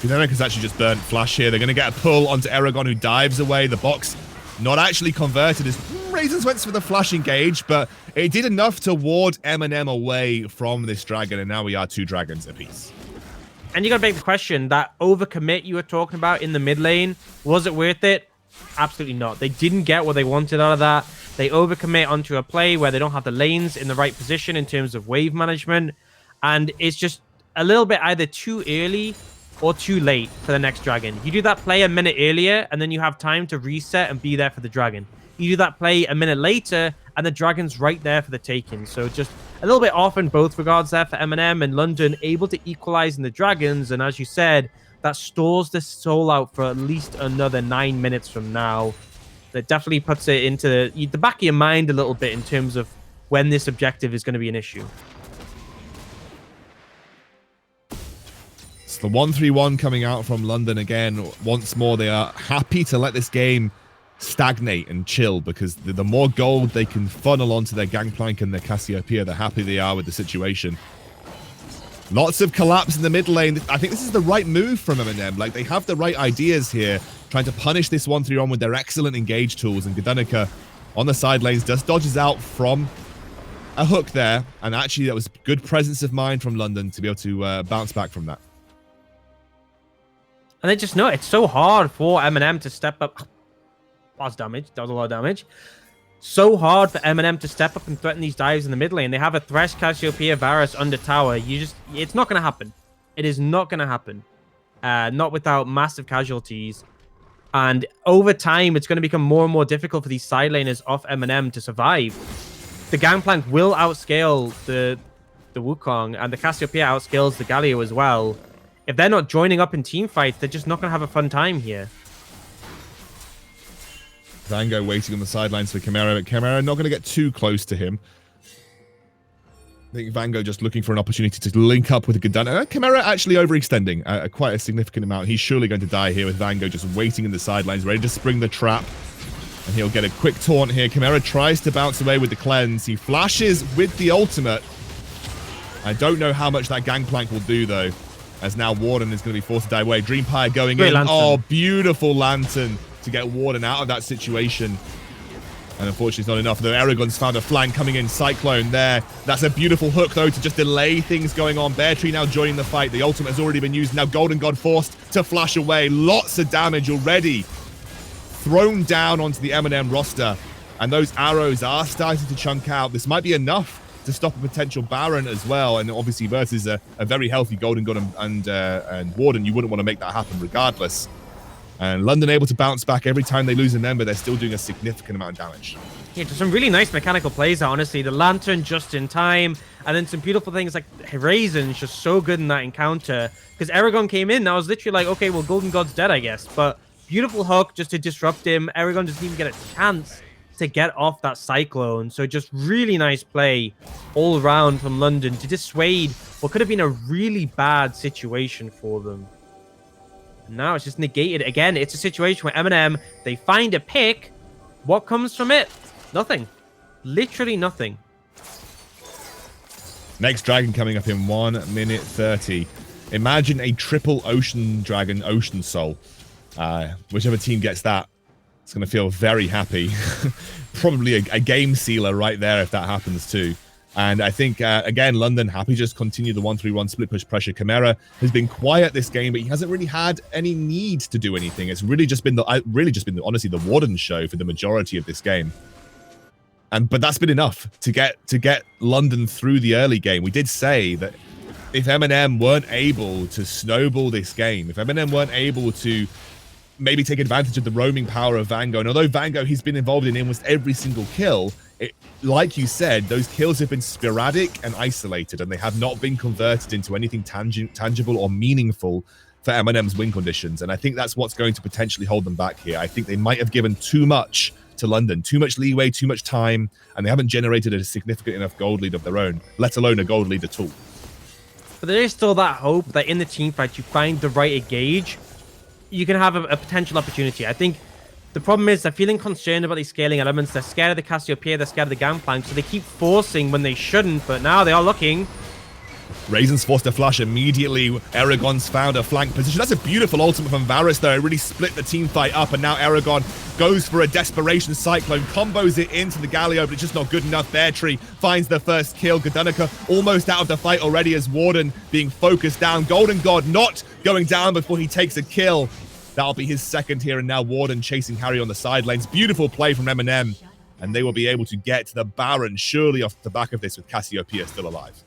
Gudunika's actually just burnt flash here. They're going to get a pull onto Aragon, who dives away. The box not actually converted as Raisins went for the flash engage, but it did enough to ward MNM away from this dragon, and now we are 2 dragons apiece. And you got to make the question, that overcommit you were talking about in the mid lane, was it worth it? Absolutely not. They didn't get what they wanted out of that. They overcommit onto a play where they don't have the lanes in the right position in terms of wave management, and it's just a little bit either too early or too late for the next dragon. You do that play a minute earlier, and then you have time to reset and be there for the dragon. You do that play a minute later, and the dragon's right there for the taking. So just a little bit off in both regards there for MNM, and London able to equalize in the dragons. And as you said, that stores the soul out for at least another 9 minutes from now. That definitely puts it into the back of your mind a little bit in terms of when this objective is going to be an issue. It's the 1-3-1 coming out from London again. Once more, they are happy to let this game stagnate and chill, because the more gold they can funnel onto their Gangplank and their Cassiopeia, the happier they are with the situation. Lots of collapse in the mid lane. I think this is the right move from MNM. Like, they have the right ideas here, trying to punish this 1-3-1 with their excellent engage tools, and Gudunika on the side lanes just dodges out from a hook there, and actually that was good presence of mind from London to be able to bounce back from that. And they just know it's so hard for MNM to step up. Lots of damage. That was a lot of damage. So hard for MNM to step up and threaten these dives in the mid lane. They have a Thresh, Cassiopeia, Varus under tower. It's not going to happen. It is not going to happen. Not without massive casualties. And over time, it's going to become more and more difficult for these side laners off MNM to survive. The Gangplank will outscale the Wukong, and the Cassiopeia outscales the Galio as well. If they're not joining up in team fights, they're just not going to have a fun time here. Vango waiting on the sidelines for Chimera, but Chimera not going to get too close to him. I think Vango just looking for an opportunity to link up with Gudunnika. Chimera actually overextending quite a significant amount. He's surely going to die here with Vango just waiting in the sidelines, ready to spring the trap. And he'll get a quick taunt here. Chimera tries to bounce away with the cleanse. He flashes with the ultimate. I don't know how much that Gangplank will do, though, as now Warden is going to be forced to die away. Dreampire going Great in. lantern. Oh, beautiful lantern to get Warden out of that situation. And unfortunately, it's not enough. The Aragon's found a flank coming in. Cyclone there. That's a beautiful hook, though, to just delay things going on. Bear Tree now joining the fight. The ultimate has already been used. Now Golden God forced to flash away. Lots of damage already thrown down onto the M&M roster. And those arrows are starting to chunk out. This might be enough to stop a potential Baron as well. And obviously versus a very healthy Golden God and Warden, you wouldn't want to make that happen regardless. And London able to bounce back every time they lose a member. They're still doing a significant amount of damage. Yeah, just some really nice mechanical plays there, honestly. The Lantern just in time, and then some beautiful things like Raisin's just so good in that encounter. Because Aragon came in, and I was literally like, okay, well, Golden God's dead, I guess. But beautiful hook just to disrupt him. Aragon doesn't even get a chance to get off that Cyclone. So just really nice play all around from London to dissuade what could have been a really bad situation for them. Now it's just negated again. It's a situation where MNM, they find a pick. What comes from it? Nothing. Literally nothing. Next dragon coming up in 1 minute 30. Imagine a triple ocean dragon, Ocean Soul. Whichever team gets that, it's going to feel very happy. Probably a game sealer right there if that happens too. And I think, again, London happy just continue the 1-3-1 split push pressure. Chimera has been quiet this game, but he hasn't really had any need to do anything. It's really just been honestly, the Warden show for the majority of this game. But that's been enough to get London through the early game. We did say that if MNM weren't able to snowball this game, if MNM weren't able to maybe take advantage of the roaming power of Vango, and although Vango, he's been involved in almost every single kill, like you said, those kills have been sporadic and isolated, and they have not been converted into anything tangible or meaningful for MNM's win conditions. And I think that's what's going to potentially hold them back here. I think they might have given too much to London, too much leeway, too much time, and they haven't generated a significant enough gold lead of their own, let alone a gold lead at all. But there is still that hope that in the team fight, you find the right engage, you can have a potential opportunity. I think the problem is they're feeling concerned about these scaling elements. They're scared of the Cassiopeia, they're scared of the Gangplank, so they keep forcing when they shouldn't, but now they are looking. Raisin's forced a flash immediately. Aragon's found a flank position. That's a beautiful ultimate from Varus, though. It really split the team fight up, and now Aragon goes for a desperation cyclone, combos it into the Galio, but it's just not good enough. Beartree finds the first kill. Godanica almost out of the fight already as Warden being focused down. Golden God not going down before he takes a kill. That'll be his second here, and now Warden chasing Harry on the side lanes. Beautiful play from MNM, and they will be able to get to the Baron surely off the back of this with Cassiopeia still alive.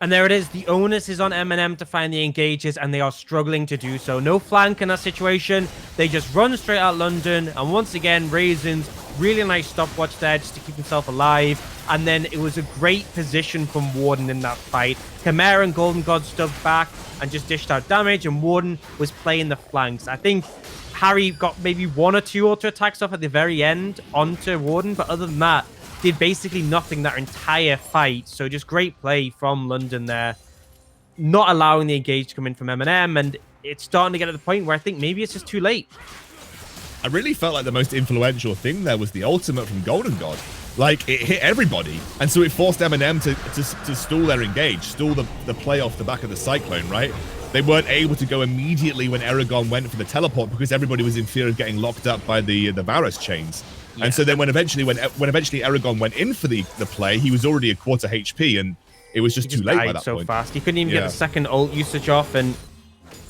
And there it is. The onus is on MNM to find the engages, and they are struggling to do so. No flank in that situation. They just run straight out London. And once again, Raisins, really nice stopwatch there just to keep himself alive. And then it was a great position from Warden in that fight. Chimera and Golden God stood back and just dished out damage, and Warden was playing the flanks. I think Harry got maybe 1 or 2 auto attacks off at the very end onto Warden, but other than that, did basically nothing that entire fight. So just great play from London there, not allowing the engage to come in from MNM, and it's starting to get to the point where I think maybe it's just too late. I really felt like the most influential thing there was the ultimate from Golden God. Like, it hit everybody, and so it forced MNM to stall their engage, stall the play off the back of the Cyclone, right? They weren't able to go immediately when Aragon went for the teleport because everybody was in fear of getting locked up by the Varus chains. Yeah. And so then when eventually Aragon went in for the play, he was already a quarter HP, and it was just too late by that so point. Fast. He couldn't even get the second ult usage off, and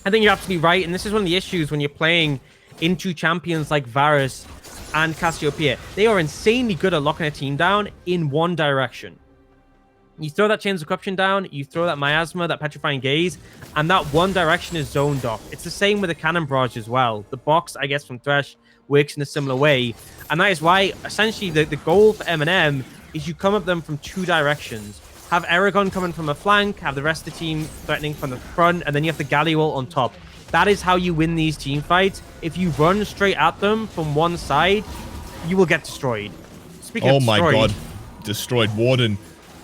I think you're absolutely right. And this is one of the issues when you're playing into champions like Varus and Cassiopeia. They are insanely good at locking a team down in one direction. You throw that Chains of Corruption down, you throw that Miasma, that Petrifying Gaze, and that one direction is zoned off. It's the same with the Cannon Barrage as well. The box, I guess, from Thresh works in a similar way. And that is why, essentially, the goal for MNM is you come at them from 2 directions. Have Aragon coming from a flank, have the rest of the team threatening from the front, and then you have the Galliol on top. That is how you win these team fights. If you run straight at them from one side, you will get destroyed. Speaking of destroyed, my God. Destroyed. Warden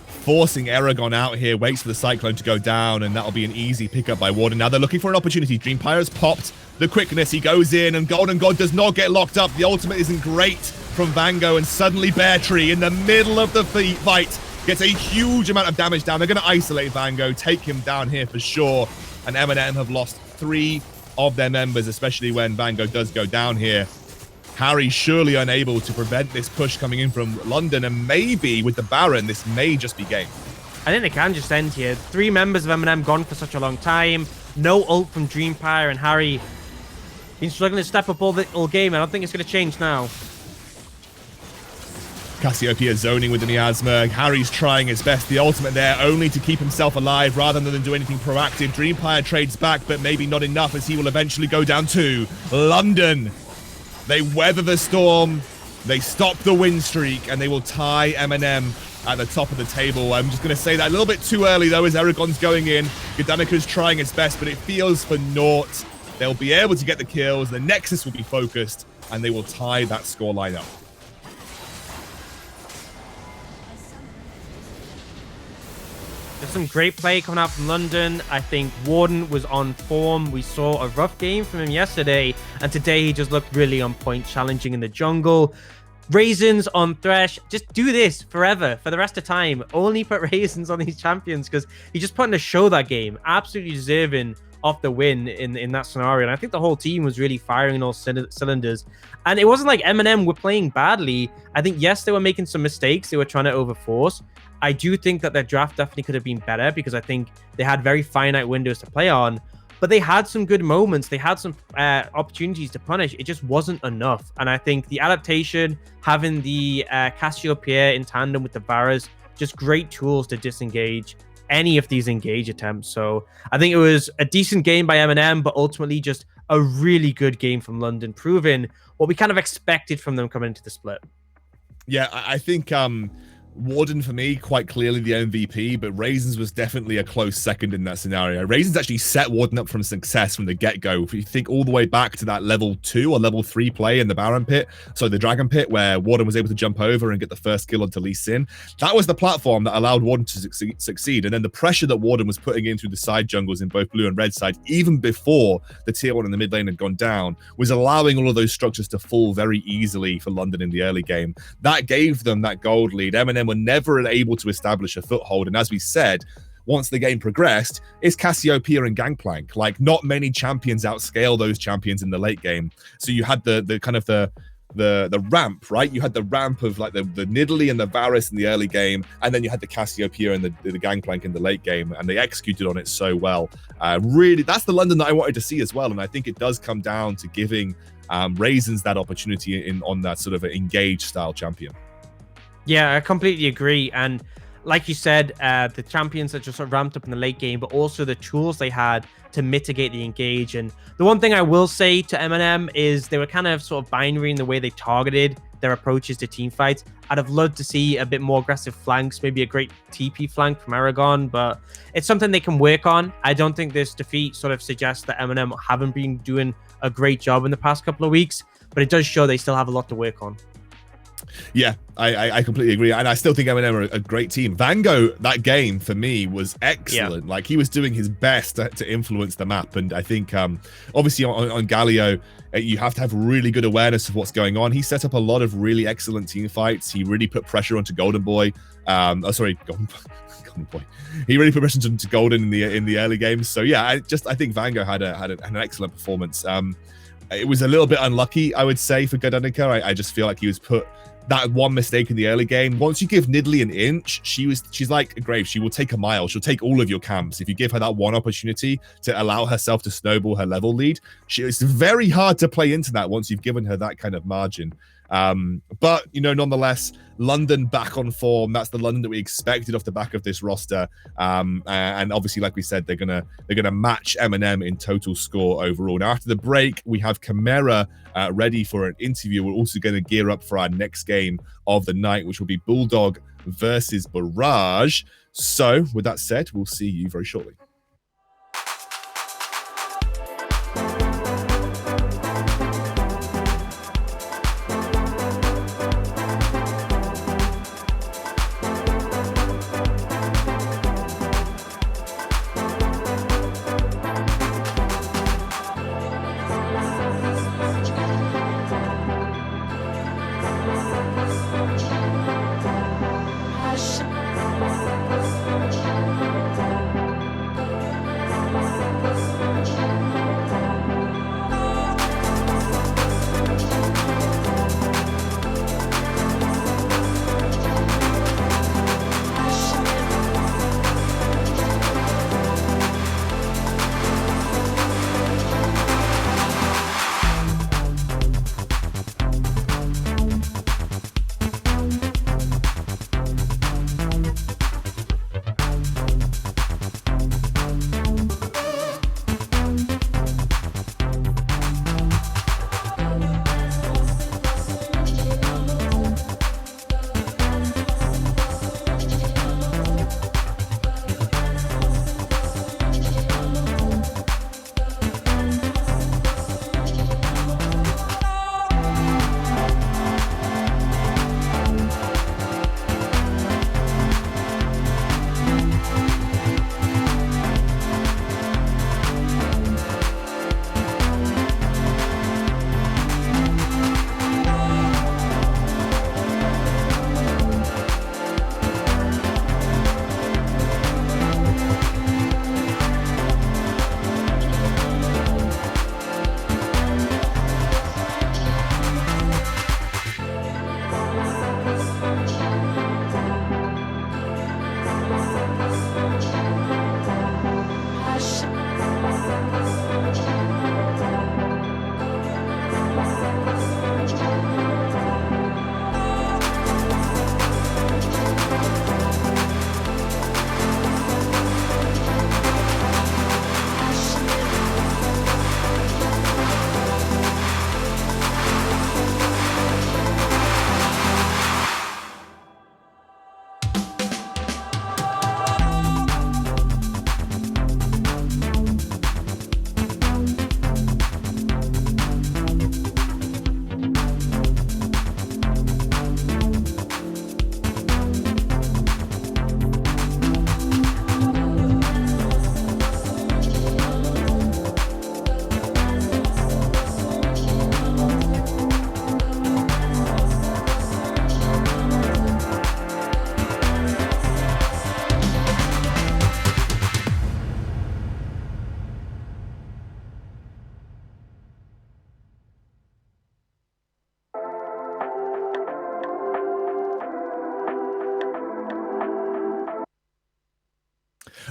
forcing Aragon out here, waits for the Cyclone to go down, and that'll be an easy pickup by Warden. Now they're looking for an opportunity. Dreampyre's popped the quickness. He goes in, and Golden God does not get locked up. The ultimate isn't great from Vango, and suddenly Beartree in the middle of the fight gets a huge amount of damage down. They're going to isolate Vango, take him down here for sure, and MNM have lost 3 of their members, especially when Vango does go down here. Harry surely unable to prevent this push coming in from London, and maybe with the Baron, this may just be game. I think they can just end here. 3 members of MNM gone for such a long time. No ult from Dreampyre, and Harry been struggling to step up all game. I don't think it's going to change now. Cassiopeia zoning with the Miasma. Harry's trying his best. The ultimate there only to keep himself alive rather than do anything proactive. Dreampyre trades back, but maybe not enough as he will eventually go down too. London. They weather the storm, they stop the win streak, and they will tie MNM at the top of the table. I'm just going to say that a little bit too early, though, as Aragon's going in. Godanica's trying his best, but it feels for naught. They'll be able to get the kills, the Nexus will be focused, and they will tie that scoreline up. There's some great play coming out from London. I think Warden was on form. We saw a rough game from him yesterday, and today he just looked really on point, challenging in the jungle. Raisins on Thresh. Just do this forever, for the rest of time. Only put Raisins on these champions because he just put in a show that game. Absolutely deserving of the win in that scenario. And I think the whole team was really firing on all cylinders. And it wasn't like MNM were playing badly. I think, yes, they were making some mistakes. They were trying to overforce. I do think that their draft definitely could have been better because I think they had very finite windows to play on. but they had some good moments. They had some opportunities to punish. It just wasn't enough. And I think the adaptation, having the Cassiopeia in tandem with the Varus, just great tools to disengage any of these engage attempts. So I think it was a decent game by MNM, but ultimately just a really good game from London, proving what we kind of expected from them coming into the split. Yeah, I think Warden for me, quite clearly the MVP, but Raisins was definitely a close second in that scenario. Raisins actually set Warden up from success from the get-go. If you think all the way back to that level 2 or level 3 play in the Baron Pit, so the Dragon Pit, where Warden was able to jump over and get the first kill onto Lee Sin, that was the platform that allowed Warden to succeed. And then the pressure that Warden was putting in through the side jungles in both blue and red side, even before the tier 1 in the mid lane had gone down, was allowing all of those structures to fall very easily for London in the early game. That gave them that gold lead. MNM were never able to establish a foothold, and as we said, once the game progressed, it's Cassiopeia and Gangplank. Like, not many champions outscale those champions in the late game. So you had the kind of the ramp, right? You had the ramp of like the Nidalee and the Varus in the early game, and then you had the Cassiopeia and the Gangplank in the late game, and they executed on it so well. Really, that's the London that I wanted to see as well, and I think it does come down to giving Raisins that opportunity on that sort of engaged style champion. Yeah, I completely agree. And like you said, the champions that just sort of ramped up in the late game, but also the tools they had to mitigate the engage. And the one thing I will say to MNM is they were kind of sort of binary in the way they targeted their approaches to team fights. I'd have loved to see a bit more aggressive flanks, maybe a great TP flank from Aragon, but it's something they can work on. I don't think this defeat sort of suggests that MNM haven't been doing a great job in the past couple of weeks, but it does show they still have a lot to work on. Yeah, I completely agree. And I still think M&M are a great team. Vango, that game for me was excellent. Yeah. Like, he was doing his best to influence the map. And I think, obviously on Galio, you have to have really good awareness of what's going on. He set up a lot of really excellent team fights. He really put pressure onto Golden Boy. Golden Boy. He really put pressure onto Golden in the early games. So yeah, I think Vango had an excellent performance. It was a little bit unlucky, I would say, for Godanica. I just feel like he was put that one mistake in the early game. Once you give Nidalee an inch, she's like a Grave. She will take a mile. She'll take all of your camps. If you give her that one opportunity to allow herself to snowball her level lead, it's very hard to play into that once you've given her that kind of margin. But, you know, nonetheless, London back on form. That's the London that we expected off the back of this roster. And obviously, like we said, they're gonna match MNM in total score overall. Now, after the break, we have Chimera ready for an interview. We're also going to gear up for our next game of the night, which will be Bulldog versus Barrage. So, with that said, we'll see you very shortly.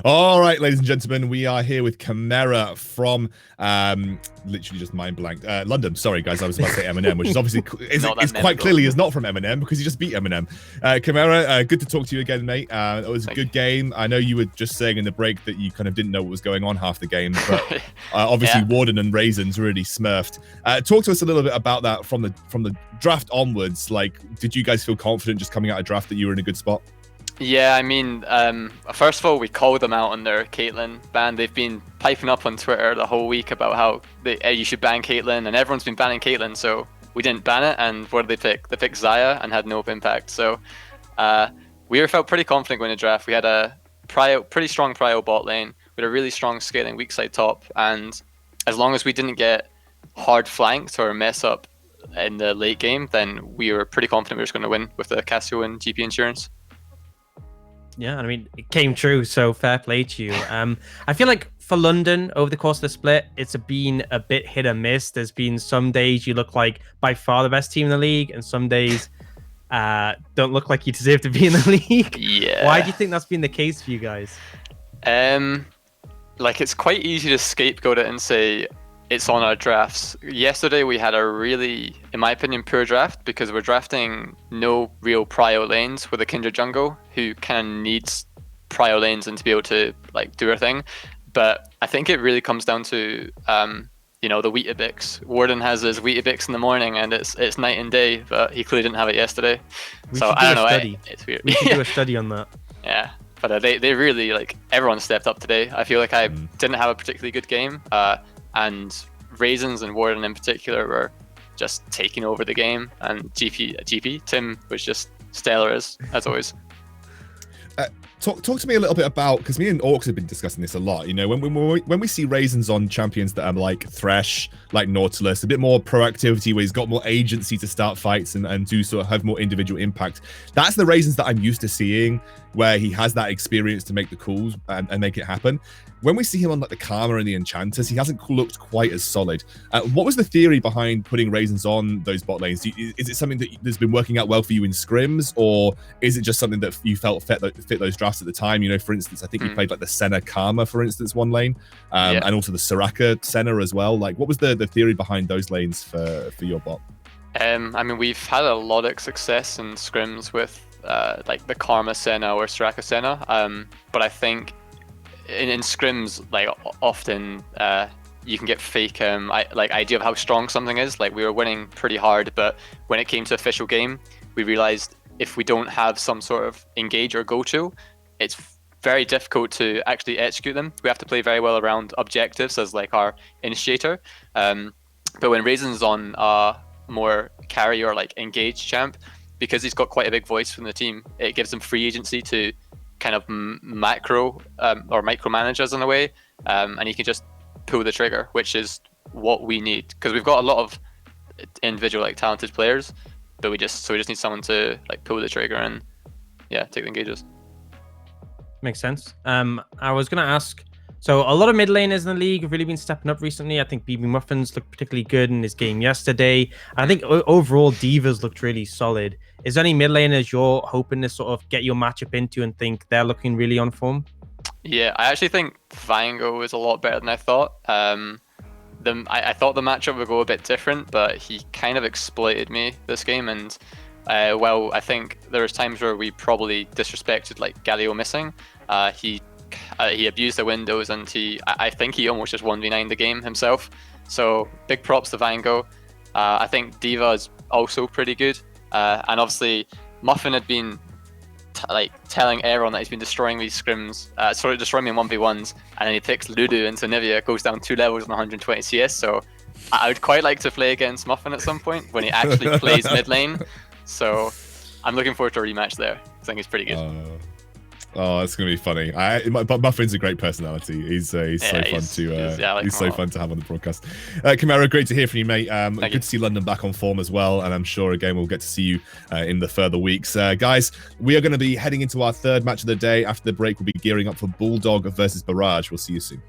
All right, ladies and gentlemen, we are here with Chimera from literally just mind blanked. London. Sorry, guys, I was about to say MNM, which is obviously is quite clearly is not from MNM because you just beat MNM. Chimera, good to talk to you again, mate. It was a good game. I know you were just saying in the break that you kind of didn't know what was going on half the game, but obviously Warden and Raisins really smurfed. Talk to us a little bit about that from the draft onwards. Like, did you guys feel confident just coming out of draft that you were in a good spot? Yeah, I mean, first of all, we called them out on their Caitlyn ban. They've been piping up on Twitter the whole week about how you should ban Caitlyn, and everyone's been banning Caitlyn, so we didn't ban it. And what did they pick? They picked Xayah and had no impact. So we felt pretty confident going to draft. We had a pretty strong prio bot lane. We had a really strong scaling weak side top, and as long as we didn't get hard flanked or mess up in the late game, then we were pretty confident we were just going to win with the Casio and GP insurance. Yeah, I mean, it came true, so fair play to you. I feel like for London, over the course of the split, it's been a bit hit or miss. There's been some days you look like by far the best team in the league, and some days don't look like you deserve to be in the league. Yeah. Why do you think that's been the case for you guys? Like, it's quite easy to scapegoat it and say it's on our drafts. Yesterday we had a really, in my opinion, poor draft because we're drafting no real prio lanes with a Kindred jungle who kind of needs prio lanes and to be able to like do her thing. But I think it really comes down to the Weetabix. Warden has his Weetabix in the morning and it's night and day, but he clearly didn't have it yesterday. So I don't know. It's weird. We should do a study on that. Yeah. But they really, like, everyone stepped up today. I feel like I didn't have a particularly good game. And Raisins and Warden in particular were just taking over the game, and GP Tim was just stellar as always. Talk to me a little bit about, because me and Orcs have been discussing this a lot. You know, when we see Raisins on champions that are like Thresh, like Nautilus, a bit more proactivity where he's got more agency to start fights and do sort of have more individual impact. That's the Raisins that I'm used to seeing, where he has that experience to make the calls and make it happen. When we see him on like the Karma and the Enchanters, he hasn't looked quite as solid. What was the theory behind putting Raisins on those bot lanes? Is it something that's been working out well for you in scrims, or is it just something that you felt fit those drafts at the time? You know, for instance, I think you played like the Senna Karma, for instance, one lane, and also the Soraka Senna as well. Like, what was the theory behind those lanes for your bot? I mean, we've had a lot of success in scrims with like the Karma Senna or Soraka Senna, but I think in scrims, like, often you can get fake idea of how strong something is. Like, we were winning pretty hard, but when it came to official game, we realized if we don't have some sort of engage or go-to, it's very difficult to actually execute them. We have to play very well around objectives as like our initiator. But when Raisin's on more carry or like engage champ, because he's got quite a big voice from the team, it gives him free agency to kind of macro or micromanage us in a way, and he can just pull the trigger, which is what we need, because we've got a lot of individual like talented players, but we just need someone to like pull the trigger and take the engages. Makes sense. I was gonna ask, so a lot of mid laners in the league have really been stepping up recently. I think BB Muffins looked particularly good in his game yesterday. I think overall Divas looked really solid. Is there any mid laners you're hoping to sort of get your matchup into and think they're looking really on form? Yeah, I actually think Vango is a lot better than I thought. I thought the matchup would go a bit different, but he kind of exploited me this game. And I think there was times where we probably disrespected like Galio missing. He abused the windows, and I think he almost just 1v9 the game himself. So big props to Vango. I think D.Va is also pretty good. And obviously Muffin had been telling everyone that he's been destroying these scrims, destroying me in 1v1s, and then he picks Ludu into Nivea, goes down 2 levels on 120 CS. So I would quite like to play against Muffin at some point when he actually plays mid lane. So I'm looking forward to a rematch there. I think he's pretty good. Oh, it's gonna be funny. But Muffin's a great personality. He's so fun to have on the broadcast. Chimera, great to hear from you, mate. Good to see London back on form as well, and I'm sure again we'll get to see you in the further weeks. Guys, we are going to be heading into our third match of the day. After the break, we'll be gearing up for Bulldog versus Barrage. We'll see you soon.